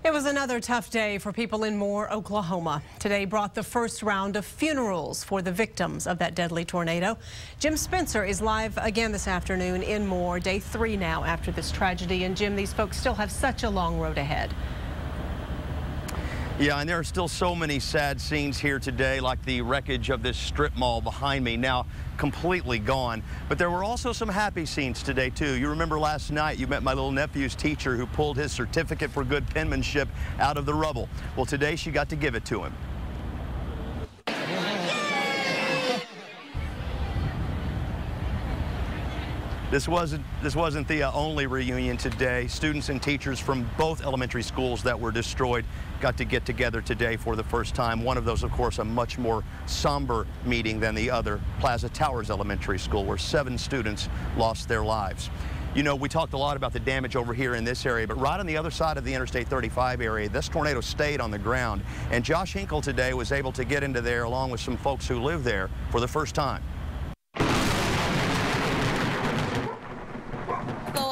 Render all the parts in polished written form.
It was another tough day for people in Moore, Oklahoma. Today brought the first round of funerals for the victims of that deadly tornado. Jim Spencer is live again this afternoon in Moore, day 3 now after this tragedy. And Jim, these folks still have such a long road ahead. Yeah, and there are still so many sad scenes here today, like the wreckage of this strip mall behind me, now completely gone. But there were also some happy scenes today, too. You remember last night you met my little nephew's teacher who pulled his certificate for good penmanship out of the rubble. Well, today she got to give it to him. This wasn't the only reunion today. Students and teachers from both elementary schools that were destroyed got to get together today for the first time. One of those, of course, a much more somber meeting than the other, Plaza Towers Elementary School, where 7 students lost their lives. You know, we talked a lot about the damage over here in this area, but right on the other side of the Interstate 35 area, this tornado stayed on the ground. And Josh Hinkle today was able to get into there along with some folks who live there for the first time.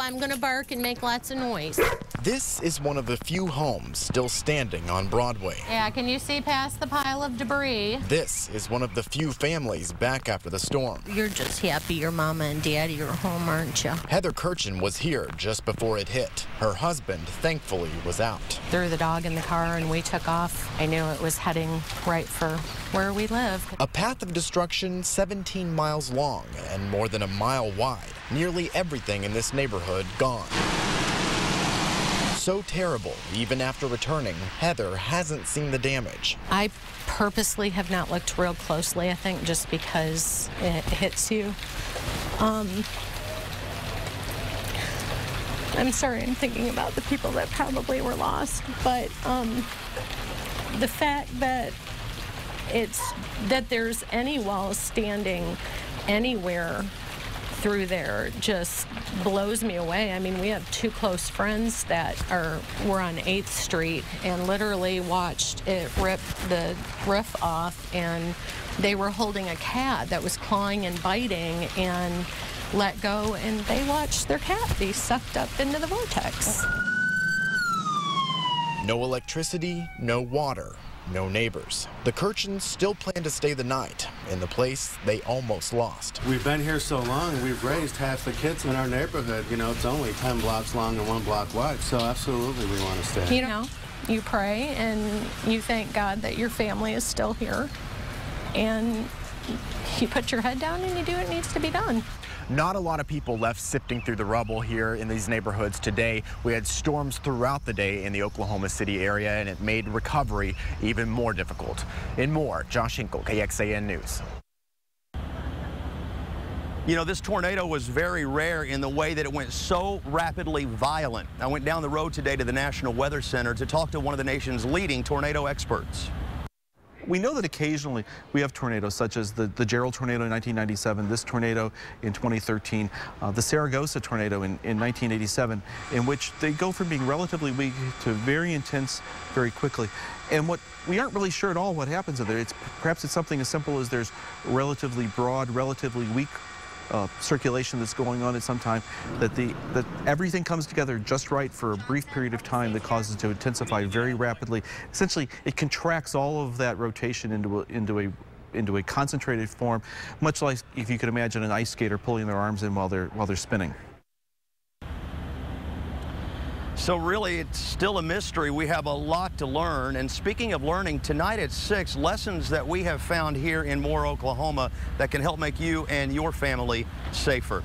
I'm going to bark and make lots of noise. This is one of the few homes still standing on Broadway. Yeah, can you see past the pile of debris? This is one of the few families back after the storm. You're just happy your mama and daddy are home, aren't you? Heather Kirchen was here just before it hit. Her husband, thankfully, was out. Threw the dog in the car and we took off. I knew it was heading right for where we live. A path of destruction 17 miles long and more than a mile wide. Nearly everything in this neighborhood gone. So terrible, even after returning, Heather hasn't seen the damage. I purposely have not looked real closely, I think, just because it hits you. I'm sorry, I'm thinking about the people that probably were lost, but the fact that there's any walls standing anywhere through there just blows me away. I mean, we have 2 close friends that were on 8th Street and literally watched it rip the roof off, and they were holding a cat that was clawing and biting and let go, and they watched their cat be sucked up into the vortex. No electricity, no water. No neighbors. The Kirchens still plan to stay the night in the place they almost lost. We've been here so long, we've raised half the kids in our neighborhood. You know, it's only 10 blocks long and 1 block wide, so absolutely we want to stay. You know, you pray and you thank God that your family is still here, and you put your head down and you do what needs to be done. Not a lot of people left sifting through the rubble here in these neighborhoods today. We had storms throughout the day in the Oklahoma City area, and it made recovery even more difficult. In Moore, Josh Hinkle, KXAN News. You know, this tornado was very rare in the way that it went so rapidly violent. I went down the road today to the National Weather Center to talk to one of the nation's leading tornado experts. We know that occasionally we have tornadoes such as the Gerald tornado in 1997, this tornado in 2013, the Saragossa tornado in 1987, in which they go from being relatively weak to very intense very quickly. And what we aren't really sure at all what happens in there. Perhaps it's something as simple as there's relatively broad, relatively weak circulation that's going on at some time, that everything comes together just right for a brief period of time that causes it to intensify very rapidly. Essentially, it contracts all of that rotation into a concentrated form, much like if you could imagine an ice skater pulling their arms in while they're spinning. So really, it's still a mystery. We have a lot to learn. And speaking of learning, tonight at 6, lessons that we have found here in Moore, Oklahoma that can help make you and your family safer.